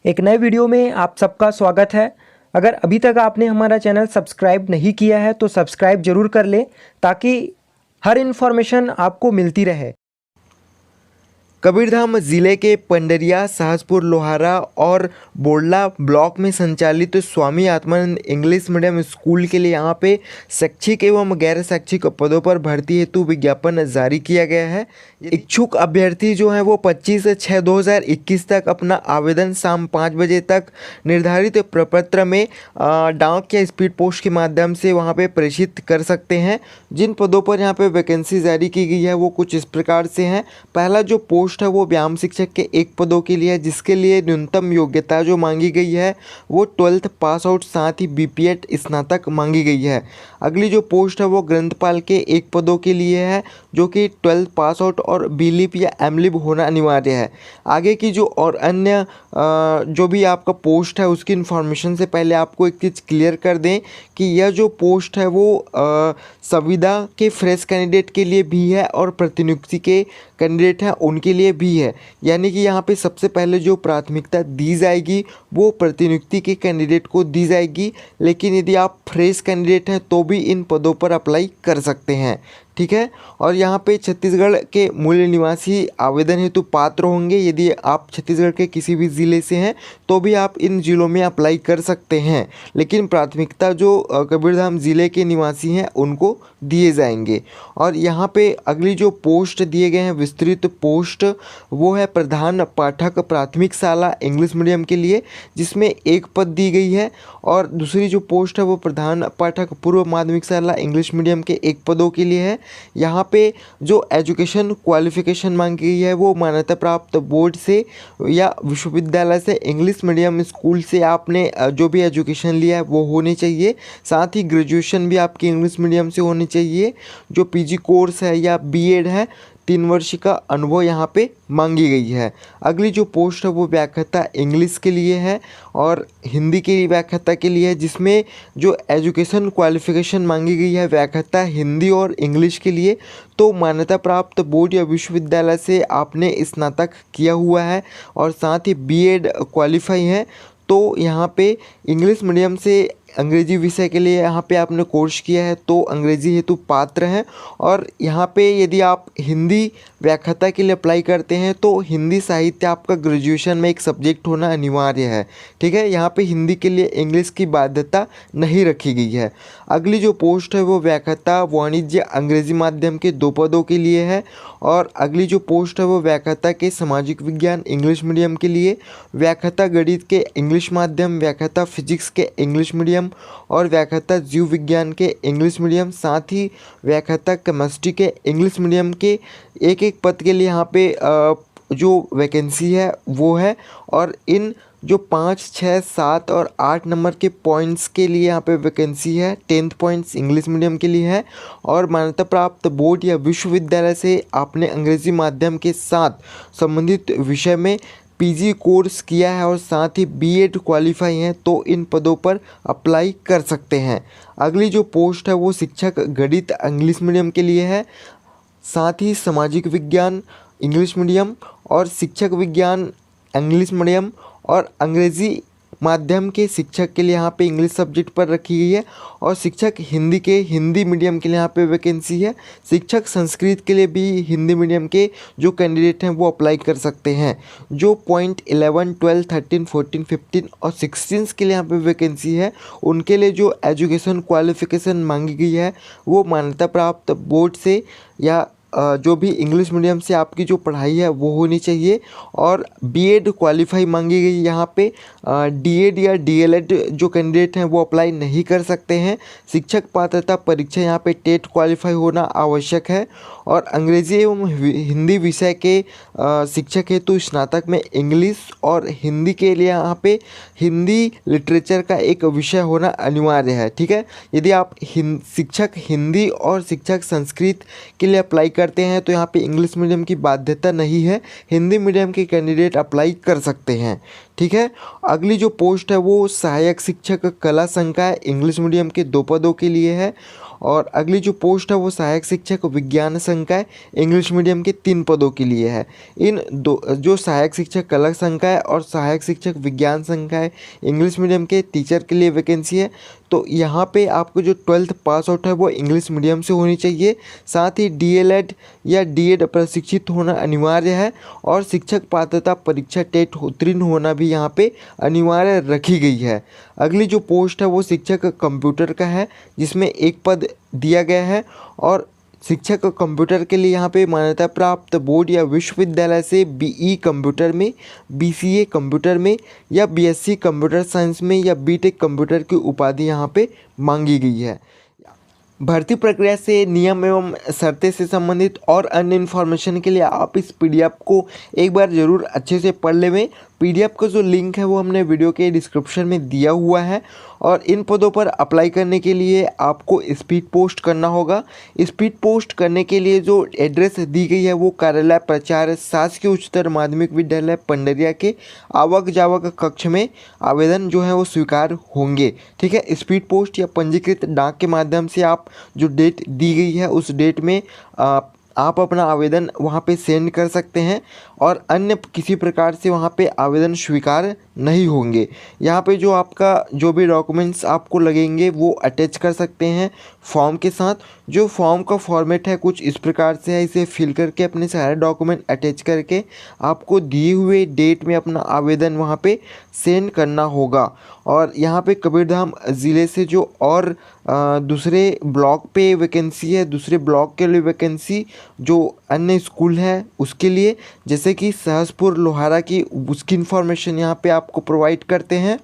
एक नए वीडियो में आप सबका स्वागत है। अगर अभी तक आपने हमारा चैनल सब्सक्राइब नहीं किया है तो सब्सक्राइब ज़रूर कर लें ताकि हर इन्फॉर्मेशन आपको मिलती रहे। कबीरधाम जिले के पंडरिया, शाहजपुर, लोहारा और बोडला ब्लॉक में संचालित Swami Atmanand English medium school के लिए यहाँ पे शैक्षिक एवं गैर शैक्षिक पदों पर भर्ती हेतु विज्ञापन जारी किया गया है। इच्छुक अभ्यर्थी जो हैं वो 25/6/2021 तक अपना आवेदन शाम 5 बजे तक निर्धारित प्रपत्र में डाक या स्पीड पोस्ट के माध्यम से वहाँ पे प्रेषित कर सकते हैं। जिन पदों पर यहाँ पे वैकेंसी जारी की गई है वो कुछ इस प्रकार से हैं। पहला जो पोस्ट है वो व्यायाम शिक्षक के 1 पदों के लिए है, जिसके लिए न्यूनतम योग्यता जो मांगी गई है वो 12th पास आउट, साथ ही बीपीएड स्नातक मांगी गई है। अगली जो पोस्ट है वो ग्रंथपाल के 1 पदों के लिए है, जो कि 12th पास आउट और बीलिप या एमलिप होना अनिवार्य है। आगे की जो और अन्य जो भी आपका पोस्ट है उसकी इन्फॉर्मेशन से पहले आपको एक चीज़ क्लियर कर दें कि यह जो पोस्ट है वो संविदा के फ्रेश कैंडिडेट के लिए भी है और प्रतिनियुक्ति के कैंडिडेट हैं उनके लिए भी है। यानी कि यहाँ पे सबसे पहले जो प्राथमिकता दी जाएगी वो प्रतिनियुक्ति के कैंडिडेट को दी जाएगी, लेकिन यदि आप फ्रेश कैंडिडेट हैं तो भी इन पदों पर अप्लाई कर सकते हैं। ठीक है। और यहाँ पे छत्तीसगढ़ के मूल निवासी आवेदन हेतु पात्र होंगे। यदि आप छत्तीसगढ़ के किसी भी ज़िले से हैं तो भी आप इन ज़िलों में अप्लाई कर सकते हैं, लेकिन प्राथमिकता जो कबीरधाम ज़िले के निवासी हैं उनको दिए जाएंगे। और यहाँ पे अगली जो पोस्ट दिए गए हैं विस्तृत पोस्ट वो है प्रधान पाठक प्राथमिक शाला इंग्लिश मीडियम के लिए, जिसमें 1 पद दी गई है। और दूसरी जो पोस्ट है वो प्रधान पाठक पूर्व माध्यमिक शाला इंग्लिश मीडियम के 1 पदों के लिए है। यहाँ पे जो एजुकेशन क्वालिफिकेशन मांगी गई है वो मान्यता प्राप्त बोर्ड से या विश्वविद्यालय से इंग्लिश मीडियम स्कूल से आपने जो भी एजुकेशन लिया है वो होनी चाहिए। साथ ही ग्रेजुएशन भी आपकी इंग्लिश मीडियम से होनी चाहिए। जो पीजी कोर्स है या बीएड है 3 वर्ष का अनुभव यहाँ पे मांगी गई है। अगली जो पोस्ट है वो व्याख्याता इंग्लिश के लिए है और हिंदी के लिए व्याख्याता के लिए है, जिसमें जो एजुकेशन क्वालिफिकेशन मांगी गई है व्याख्याता हिंदी और इंग्लिश के लिए तो मान्यता प्राप्त बोर्ड या विश्वविद्यालय से आपने स्नातक किया हुआ है और साथ ही बीएड क्वालिफाई है। तो यहाँ पे इंग्लिश मीडियम से अंग्रेजी विषय के लिए यहाँ पे आपने कोर्स किया है तो अंग्रेजी हेतु पात्र हैं। और यहाँ पे यदि आप हिंदी व्याख्याता के लिए अप्लाई करते हैं तो हिंदी साहित्य आपका ग्रेजुएशन में एक सब्जेक्ट होना अनिवार्य है। ठीक है। यहाँ पे हिंदी के लिए इंग्लिश की बाध्यता नहीं रखी गई है। अगली जो पोस्ट है वो व्याख्याता वाणिज्य अंग्रेजी माध्यम के 2 पदों के लिए है। और अगली जो पोस्ट है वो व्याख्याता के सामाजिक विज्ञान इंग्लिश मीडियम के लिए, व्याख्याता गणित के इंग्लिश माध्यम, व्याख्याता फिजिक्स के इंग्लिश मीडियम और व्याख्याता जीव विज्ञान के इंग्लिश मीडियम, साथ ही व्याख्याता केमिस्ट्री के इंग्लिश मीडियम के 1 पद के लिए यहाँ पे जो वैकेंसी है वो है। और इन जो 5, 6, 7 और 8 नंबर के पॉइंट्स के लिए यहाँ पे वैकेंसी है 10th पॉइंट्स इंग्लिश मीडियम के लिए है। और मान्यता प्राप्त बोर्ड या विश्वविद्यालय से आपने अंग्रेजी माध्यम के साथ संबंधित विषय में पीजी कोर्स किया है और साथ ही बीएड क्वालिफाई हैं तो इन पदों पर अप्लाई कर सकते हैं। अगली जो पोस्ट है वो शिक्षक गणित इंग्लिश मीडियम के लिए है, साथ ही सामाजिक विज्ञान इंग्लिश मीडियम और शिक्षक विज्ञान इंग्लिश मीडियम और अंग्रेज़ी माध्यम के शिक्षक के लिए यहाँ पे इंग्लिश सब्जेक्ट पर रखी गई है। और शिक्षक हिंदी के हिंदी मीडियम के लिए यहाँ पे वैकेंसी है। शिक्षक संस्कृत के लिए भी हिंदी मीडियम के जो कैंडिडेट हैं वो अप्लाई कर सकते हैं। जो पॉइंट 11, 12, 13, 14, 15 और 16 के लिए यहाँ पे वैकेंसी है उनके लिए जो एजुकेशन क्वालिफिकेशन मांगी गई है वो मान्यता प्राप्त बोर्ड से या जो भी इंग्लिश मीडियम से आपकी जो पढ़ाई है वो होनी चाहिए। और बीएड क्वालिफाई मांगी गई यहाँ पे। डीएड या डीएलएड जो कैंडिडेट हैं वो अप्लाई नहीं कर सकते हैं। शिक्षक पात्रता परीक्षा यहाँ पे टेट क्वालिफाई होना आवश्यक है। और अंग्रेजी एवं हिंदी विषय के शिक्षक हेतु स्नातक में इंग्लिश और हिंदी के लिए यहाँ पे हिंदी लिटरेचर का एक विषय होना अनिवार्य है। ठीक है। यदि आप शिक्षक हिंदी और शिक्षक संस्कृत के लिए अप्लाई करते हैं तो यहाँ पे इंग्लिश मीडियम की बाध्यता नहीं है, हिंदी मीडियम के कैंडिडेट अप्लाई कर सकते हैं। ठीक है। अगली जो पोस्ट है वो सहायक शिक्षक कला संकाय इंग्लिश मीडियम के 2 पदों के लिए है। और अगली जो पोस्ट है वो सहायक शिक्षक विज्ञान संकाय इंग्लिश मीडियम के 3 पदों के लिए है। इन दो जो सहायक शिक्षक कला संकाय और सहायक शिक्षक विज्ञान संकाय इंग्लिश मीडियम के टीचर के लिए वैकेंसी है। तो यहाँ पे आपको जो 12th पास आउट है वो इंग्लिश मीडियम से होनी चाहिए, साथ ही DLED या DED प्रशिक्षित होना अनिवार्य है और शिक्षक पात्रता परीक्षा टेट उत्तीर्ण होना भी यहाँ पे अनिवार्य रखी गई है। अगली जो पोस्ट है वो शिक्षक कंप्यूटर का है, जिसमें एक पद दिया गया है और शिक्षक कंप्यूटर के लिए यहाँ पे मान्यता प्राप्त बोर्ड या विश्वविद्यालय से BE कंप्यूटर में, BCA कंप्यूटर में या BSc कंप्यूटर साइंस में या BTech कंप्यूटर की उपाधि यहाँ पे मांगी गई है। भर्ती प्रक्रिया से नियम एवं शर्तें से संबंधित और अन्य इन्फॉर्मेशन के लिए आप इस PDF को एक बार ज़रूर अच्छे से पढ़ लें। PDF का जो लिंक है वो हमने वीडियो के डिस्क्रिप्शन में दिया हुआ है और इन पदों पर अप्लाई करने के लिए आपको स्पीड पोस्ट करना होगा। स्पीड पोस्ट करने के लिए जो एड्रेस दी गई है वो कार्यालय प्राचार्य शासकीय उच्चतर माध्यमिक विद्यालय पंडरिया के आवक जावक कक्ष में आवेदन जो है वो स्वीकार होंगे। ठीक है, स्पीड पोस्ट या पंजीकृत डाक के माध्यम से आप जो डेट दी गई है उस डेट में आप अपना आवेदन वहाँ पे सेंड कर सकते हैं और अन्य किसी प्रकार से वहाँ पे आवेदन स्वीकार नहीं होंगे। यहाँ पे जो आपका जो भी डॉक्यूमेंट्स आपको लगेंगे वो अटैच कर सकते हैं फॉर्म के साथ। जो फॉर्म का फॉर्मेट है कुछ इस प्रकार से है, इसे फिल करके अपने सारे डॉक्यूमेंट अटैच करके आपको दिए हुए डेट में अपना आवेदन वहाँ पे सेंड करना होगा। और यहाँ पे कबीरधाम ज़िले से जो और दूसरे ब्लॉक पे वैकेंसी है, दूसरे ब्लॉक के लिए वैकेंसी जो अन्य स्कूल है उसके लिए, जैसे कि सहसपुर लोहारा की, उसकी इन्फॉर्मेशन यहाँ पे आपको प्रोवाइड करते हैं।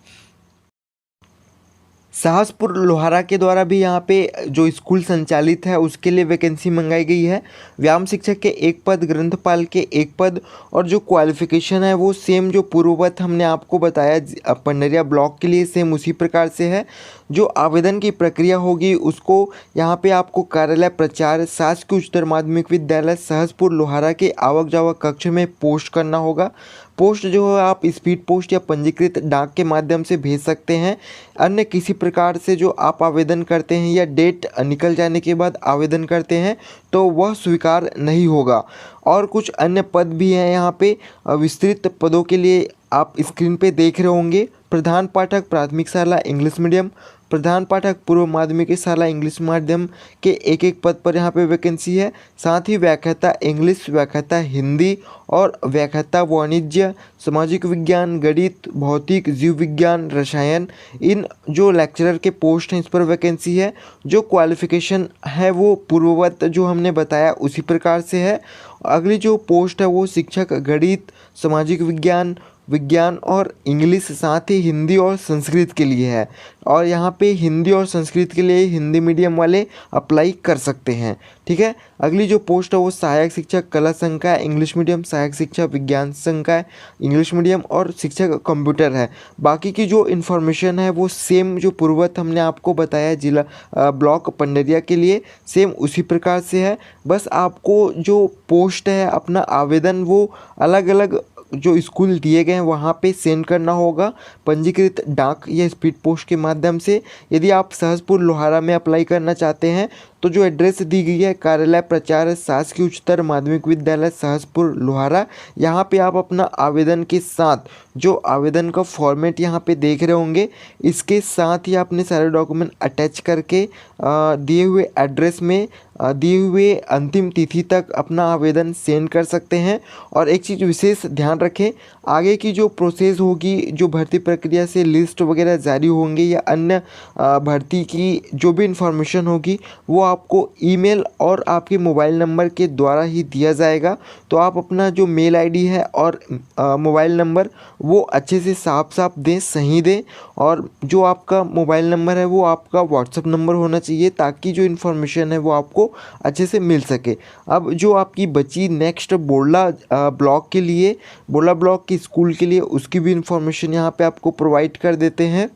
सहसपुर लोहारा के द्वारा भी यहाँ पे जो स्कूल संचालित है उसके लिए वैकेंसी मंगाई गई है। व्यायाम शिक्षक के 1 पद, ग्रंथपाल के 1 पद और जो क्वालिफिकेशन है वो सेम जो पूर्ववत हमने आपको बताया पंडरिया ब्लॉक के लिए सेम उसी प्रकार से है। जो आवेदन की प्रक्रिया होगी उसको यहाँ पे आपको कार्यालय प्राचार्य शासकीय उच्चतर माध्यमिक विद्यालय सहसपुर लोहारा के आवक जावक कक्ष में पोस्ट करना होगा। पोस्ट जो है आप स्पीड पोस्ट या पंजीकृत डाक के माध्यम से भेज सकते हैं। अन्य किसी प्रकार से जो आप आवेदन करते हैं या डेट निकल जाने के बाद आवेदन करते हैं तो वह स्वीकार नहीं होगा। और कुछ अन्य पद भी हैं यहाँ पे विस्तृत पदों के लिए आप स्क्रीन पे देख रहे होंगे। प्रधान पाठक प्राथमिक शाला इंग्लिश मीडियम, प्रधान पाठक पूर्व माध्यमिक शाला इंग्लिश माध्यम के 1-1 पद पर यहाँ पे वैकेंसी है। साथ ही व्याख्याता इंग्लिश, व्याख्याता हिंदी और व्याख्याता वाणिज्य, सामाजिक विज्ञान, गणित, भौतिक, जीव विज्ञान, रसायन, इन जो लेक्चरर के पोस्ट हैं इस पर वैकेंसी है। जो क्वालिफिकेशन है वो पूर्ववत जो हमने बताया उसी प्रकार से है। अगली जो पोस्ट है वो शिक्षक गणित, सामाजिक विज्ञान, विज्ञान और इंग्लिश, साथ ही हिंदी और संस्कृत के लिए है। और यहाँ पे हिंदी और संस्कृत के लिए हिंदी मीडियम वाले अप्लाई कर सकते हैं। ठीक है, अगली जो पोस्ट है वो सहायक शिक्षक कला संकाय इंग्लिश मीडियम, सहायक शिक्षक विज्ञान संकाय इंग्लिश मीडियम और शिक्षक कंप्यूटर है। बाकी की जो इन्फॉर्मेशन है वो सेम जो पूर्ववत हमने आपको बताया जिला ब्लॉक पंडरिया के लिए सेम उसी प्रकार से है। बस आपको जो पोस्ट है अपना आवेदन वो अलग अलग जो स्कूल दिए गए हैं वहाँ पे सेंड करना होगा पंजीकृत डाक या स्पीड पोस्ट के माध्यम से। यदि आप सहसपुर लोहारा में अप्लाई करना चाहते हैं तो जो एड्रेस दी गई है कार्यालय प्राचार्य शासकीय उच्चतर माध्यमिक विद्यालय सहसपुर लोहारा, यहाँ पे आप अपना आवेदन के साथ जो आवेदन का फॉर्मेट यहाँ पे देख रहे होंगे इसके साथ ही अपने सारे डॉक्यूमेंट अटैच करके दिए हुए एड्रेस में दिए हुए अंतिम तिथि तक अपना आवेदन सेंड कर सकते हैं। और एक चीज़ विशेष ध्यान रखें, आगे की जो प्रोसेस होगी, जो भर्ती प्रक्रिया से लिस्ट वगैरह जारी होंगे या अन्य भर्ती की जो भी इन्फॉर्मेशन होगी वो आपको ईमेल और आपके मोबाइल नंबर के द्वारा ही दिया जाएगा। तो आप अपना जो मेल आईडी है और मोबाइल नंबर वो अच्छे से साफ साफ दें, सही दें। और जो आपका मोबाइल नंबर है वो आपका व्हाट्सएप नंबर होना चाहिए ताकि जो इन्फॉर्मेशन है वो आपको अच्छे से मिल सके। अब जो आपकी बची नेक्स्ट बोरला ब्लॉक के लिए, बोरला ब्लॉक की स्कूल के लिए, उसकी भी इन्फॉर्मेशन यहाँ पे आपको प्रोवाइड कर देते हैं।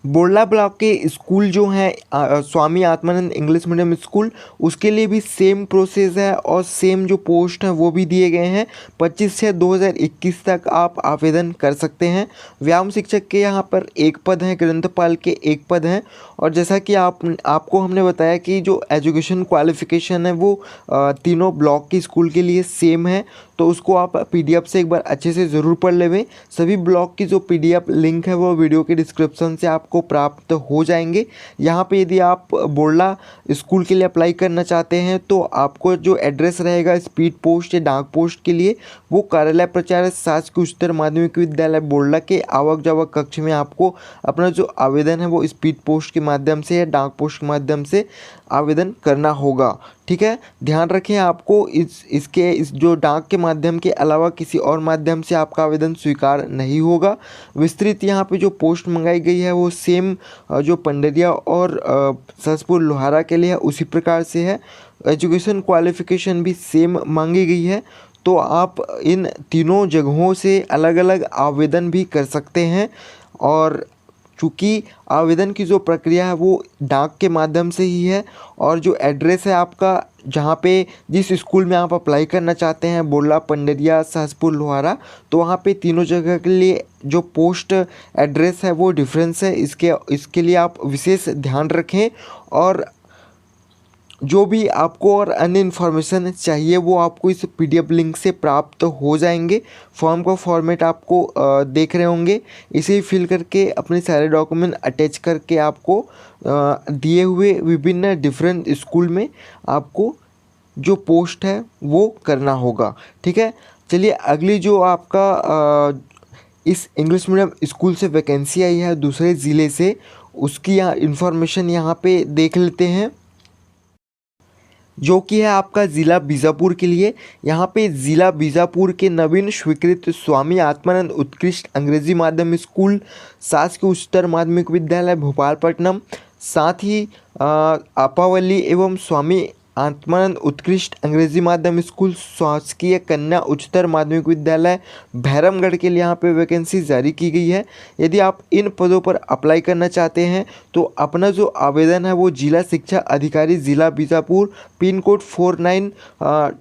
बोरला ब्लॉक के स्कूल जो हैं Swami Atmanand English medium school, उसके लिए भी सेम प्रोसेस है और सेम जो पोस्ट हैं वो भी दिए गए हैं। 25/6/2021 तक आप आवेदन कर सकते हैं। व्यायाम शिक्षक के यहाँ पर एक पद हैं, ग्रंथपाल के एक पद हैं। और जैसा कि आपको हमने बताया कि जो एजुकेशन क्वालिफ़िकेशन है वो तीनों ब्लॉक की स्कूल के लिए सेम है, तो उसको आप पीडीएफ से एक बार अच्छे से ज़रूर पढ़ लेवें। सभी ब्लॉक की जो पीडीएफ लिंक है वो वीडियो के डिस्क्रिप्शन से आपको प्राप्त हो जाएंगे। यहाँ पे यदि आप बोरला स्कूल के लिए अप्लाई करना चाहते हैं तो आपको जो एड्रेस रहेगा स्पीड पोस्ट या डाक पोस्ट के लिए, वो कार्यालय प्राचार्य शासकीय उच्चतर माध्यमिक विद्यालय बोरला के आवक जावक कक्ष में आपको अपना जो आवेदन है वो स्पीड पोस्ट के माध्यम से या डाक पोस्ट के माध्यम से आवेदन करना होगा। ठीक है, ध्यान रखें आपको इस जो डाक के माध्यम के अलावा किसी और माध्यम से आपका आवेदन स्वीकार नहीं होगा। विस्तृत यहाँ पे जो पोस्ट मंगाई गई है वो सेम जो पंडरिया और सहसपुर लोहारा के लिए है उसी प्रकार से है। एजुकेशन क्वालिफ़िकेशन भी सेम मांगी गई है, तो आप इन तीनों जगहों से अलग अलग आवेदन भी कर सकते हैं। और चूँकि आवेदन की जो प्रक्रिया है वो डाक के माध्यम से ही है, और जो एड्रेस है आपका जहाँ पे जिस स्कूल में आप अप्लाई करना चाहते हैं, बोरला, पंडरिया, सहसपुर, लोहारा, तो वहाँ पे तीनों जगह के लिए जो पोस्ट एड्रेस है वो डिफरेंस है। इसके लिए आप विशेष ध्यान रखें। और जो भी आपको और अन्य इन्फॉर्मेशन चाहिए वो आपको इस पीडीएफ लिंक से प्राप्त हो जाएंगे। फॉर्म का फॉर्मेट आपको देख रहे होंगे, इसे फिल करके अपने सारे डॉक्यूमेंट अटैच करके आपको दिए हुए विभिन्न डिफरेंट स्कूल में आपको जो पोस्ट है वो करना होगा। ठीक है, चलिए अगली जो आपका इस इंग्लिश मीडियम स्कूल से वैकेंसी आई है दूसरे ज़िले से, उसकी यहाँ इन्फॉर्मेशन यहाँ पे देख लेते हैं, जो कि है आपका ज़िला बीजापुर के लिए। यहाँ पे ज़िला बीजापुर के नवीन स्वीकृत स्वामी आत्मानंद उत्कृष्ट अंग्रेजी माध्यम स्कूल, शासकीय उच्चतर माध्यमिक विद्यालय भोपालपट्टनम, साथ ही अपावली एवं स्वामी आत्मानंद उत्कृष्ट अंग्रेजी माध्यम स्कूल, शासकीय कन्या उच्चतर माध्यमिक विद्यालय भैरमगढ़ के लिए यहाँ पे वैकेंसी जारी की गई है। यदि आप इन पदों पर अप्लाई करना चाहते हैं तो अपना जो आवेदन है वो जिला शिक्षा अधिकारी ज़िला बीजापुर, पिन कोड 49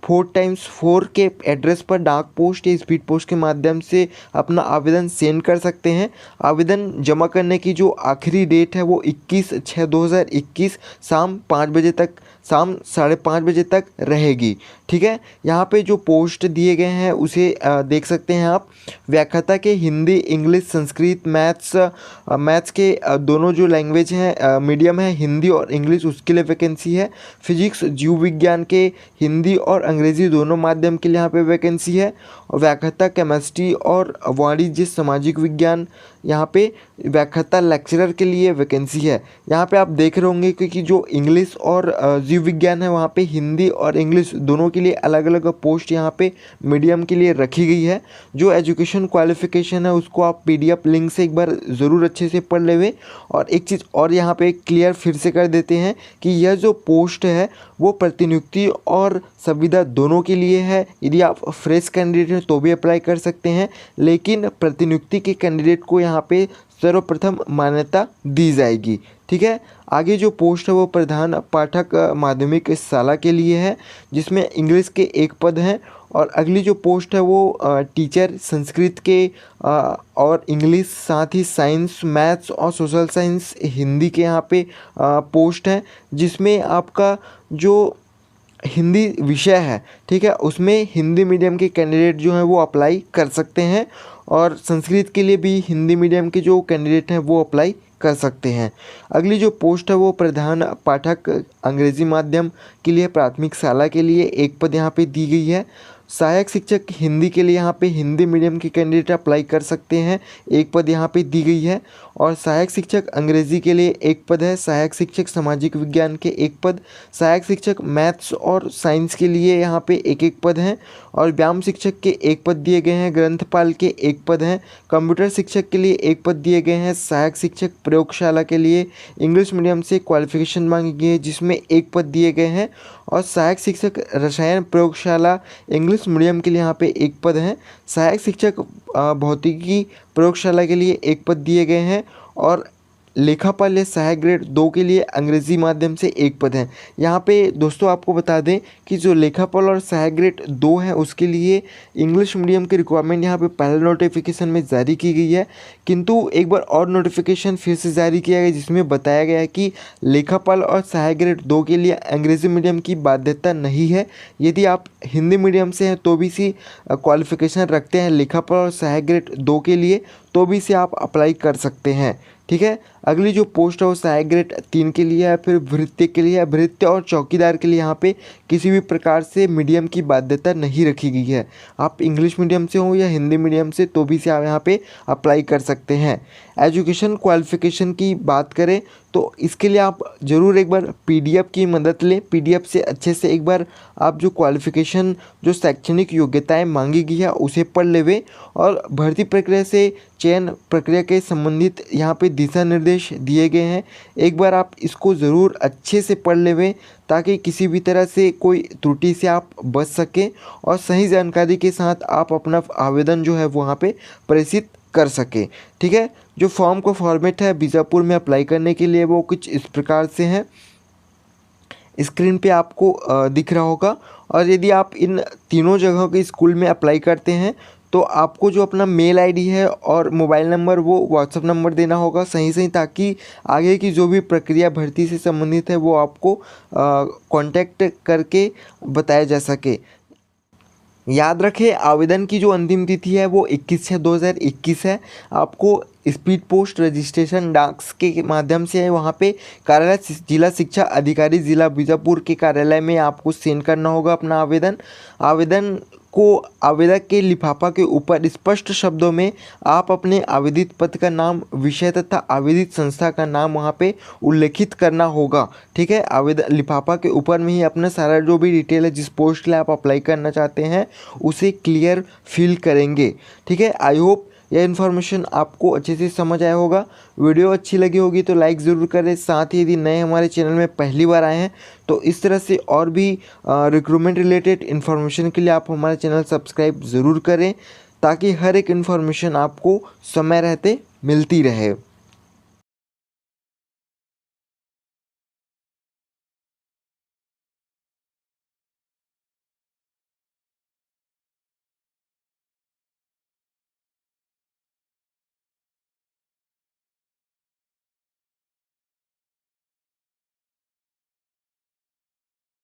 4x4 के एड्रेस पर डाक पोस्ट या स्पीड पोस्ट के माध्यम से अपना आवेदन सेंड कर सकते हैं। आवेदन जमा करने की जो आखिरी डेट है वो 21/6/2021 शाम 5:30 बजे तक रहेगी। ठीक है, यहाँ पे जो पोस्ट दिए गए हैं उसे देख सकते हैं आप। व्याख्याता के हिंदी, इंग्लिश, संस्कृत, मैथ्स के दोनों जो लैंग्वेज हैं मीडियम है हिंदी और इंग्लिश, उसके लिए वैकेंसी है। फिजिक्स, जीव विज्ञान के हिंदी और अंग्रेज़ी दोनों माध्यम के लिए यहाँ पे वैकेंसी है। और व्याख्याता केमिस्ट्री और वाणिज्य सामाजिक विज्ञान, यहाँ पे व्याख्याता लेक्चरर के लिए वैकेंसी है। यहाँ पे आप देख रहे होंगे क्योंकि जो इंग्लिश और जीव विज्ञान है वहाँ पे हिंदी और इंग्लिश दोनों के लिए अलग अलग पोस्ट यहाँ पे मीडियम के लिए रखी गई है। जो एजुकेशन क्वालिफ़िकेशन है उसको आप पीडीएफ लिंक से एक बार ज़रूर अच्छे से पढ़ लेवे। और एक चीज़ और यहाँ पे क्लियर फिर से कर देते हैं कि यह जो पोस्ट है वो प्रतिनियुक्ति और संविदा दोनों के लिए है। यदि आप फ्रेश कैंडिडेट हैं तो भी अप्लाई कर सकते हैं, लेकिन प्रतिनियुक्ति के कैंडिडेट को यहाँ पे सर्वप्रथम मान्यता दी जाएगी। ठीक है, आगे जो पोस्ट है वो प्रधान पाठक माध्यमिक शाला के लिए है, जिसमें इंग्लिश के एक पद हैं। और अगली जो पोस्ट है वो टीचर संस्कृत के और इंग्लिश, साथ ही साइंस, मैथ्स और सोशल साइंस हिंदी के यहाँ पे पोस्ट है, जिसमें आपका जो हिंदी विषय है, ठीक है, उसमें हिंदी मीडियम के कैंडिडेट जो हैं वो अप्लाई कर सकते हैं। और संस्कृत के लिए भी हिंदी मीडियम के जो कैंडिडेट हैं वो अप्लाई कर सकते हैं। अगली जो पोस्ट है वो प्रधान पाठक अंग्रेजी माध्यम के लिए प्राथमिक शाला के लिए एक पद यहाँ पे दी गई है। सहायक शिक्षक हिंदी के लिए यहाँ पे हिंदी मीडियम के कैंडिडेट अप्लाई कर सकते हैं, एक पद यहाँ पे दी गई है। और सहायक शिक्षक अंग्रेजी के लिए एक पद है। सहायक शिक्षक सामाजिक विज्ञान के एक पद। सहायक शिक्षक मैथ्स और साइंस के लिए यहाँ पे एक एक पद हैं। और व्यायाम शिक्षक के एक पद दिए गए हैं। ग्रंथपाल के एक पद हैं। कंप्यूटर शिक्षक के लिए एक पद दिए गए हैं। सहायक शिक्षक प्रयोगशाला के लिए इंग्लिश मीडियम से क्वालिफिकेशन मांगी गई है, जिसमें एक पद दिए गए हैं। और सहायक शिक्षक रसायन प्रयोगशाला इंग्लिश मीडियम के लिए यहाँ पे एक पद है। सहायक शिक्षक भौतिकी प्रयोगशाला के लिए एक पद दिए गए हैं। और लेखापाल या सहायक ग्रेड 2 के लिए अंग्रेजी माध्यम से 1 पद है। यहाँ पे दोस्तों आपको बता दें कि जो लेखापाल और सहायक ग्रेड 2 है उसके लिए इंग्लिश मीडियम की रिक्वायरमेंट यहाँ पे पहले नोटिफिकेशन में जारी की गई है, किंतु एक बार और नोटिफिकेशन फिर से जारी किया गया जिसमें बताया गया है कि लेखापाल और सहायक ग्रेड 2 के लिए अंग्रेजी मीडियम की बाध्यता नहीं है। यदि आप हिंदी मीडियम से हैं तो भी सी क्वालिफिकेशन रखते हैं लेखापाल और सहायक ग्रेड 2 के लिए तो भी से आप अप्लाई कर सकते हैं। ठीक है, अगली जो पोस्ट है वो सहायक ग्रेड 3 के लिए है, फिर भृत्य के लिए है। भृत्य और चौकीदार के लिए यहाँ पे किसी भी प्रकार से मीडियम की बाध्यता नहीं रखी गई है। आप इंग्लिश मीडियम से हो या हिंदी मीडियम से तो भी से आप यहाँ पे अप्लाई कर सकते हैं। एजुकेशन क्वालिफिकेशन की बात करें तो इसके लिए आप ज़रूर एक बार पीडीएफ की मदद लें। पीडीएफ से अच्छे से एक बार आप जो क्वालिफिकेशन जो शैक्षणिक योग्यताएं मांगी गई है उसे पढ़ लेवे और भर्ती प्रक्रिया से चयन प्रक्रिया के संबंधित यहाँ पे दिशा निर्देश दिए गए हैं, एक बार आप इसको ज़रूर अच्छे से पढ़ लेवें ताकि किसी भी तरह से कोई त्रुटि से आप बच सकें और सही जानकारी के साथ आप अपना आवेदन जो है वहाँ पे प्रेषित कर सकें। ठीक है, जो फॉर्म का फॉर्मेट है बीजापुर में अप्लाई करने के लिए वो कुछ इस प्रकार से है, स्क्रीन पे आपको दिख रहा होगा। और यदि आप इन तीनों जगहों के स्कूल में अप्लाई करते हैं तो आपको जो अपना मेल आईडी है और मोबाइल नंबर वो व्हाट्सएप नंबर देना होगा सही ताकि आगे की जो भी प्रक्रिया भर्ती से संबंधित है वो आपको कांटेक्ट करके बताया जा सके। याद रखें आवेदन की जो अंतिम तिथि है वो 21/6/2021 है। आपको स्पीड पोस्ट रजिस्ट्रेशन डाक के माध्यम से है वहाँ पे कार्यालय जिला शिक्षा अधिकारी जिला बीजापुर के कार्यालय में आपको सेंड करना होगा अपना आवेदन को आवेदक के लिफाफा के ऊपर स्पष्ट शब्दों में आप अपने आवेदित पद का नाम, विषय तथा आवेदित संस्था का नाम वहाँ पे उल्लेखित करना होगा। ठीक है, आवेदन लिफाफा के ऊपर में ही अपना सारा जो भी डिटेल है जिस पोस्ट के लिए आप अप्लाई करना चाहते हैं उसे क्लियर फिल करेंगे। ठीक है, आई होप यह इन्फॉर्मेशन आपको अच्छे से समझ आया होगा। वीडियो अच्छी लगी होगी तो लाइक ज़रूर करें। साथ ही यदि नए हमारे चैनल में पहली बार आए हैं तो इस तरह से और भी रिक्रूटमेंट रिलेटेड इन्फॉर्मेशन के लिए आप हमारा चैनल सब्सक्राइब ज़रूर करें ताकि हर एक इन्फॉर्मेशन आपको समय रहते मिलती रहे।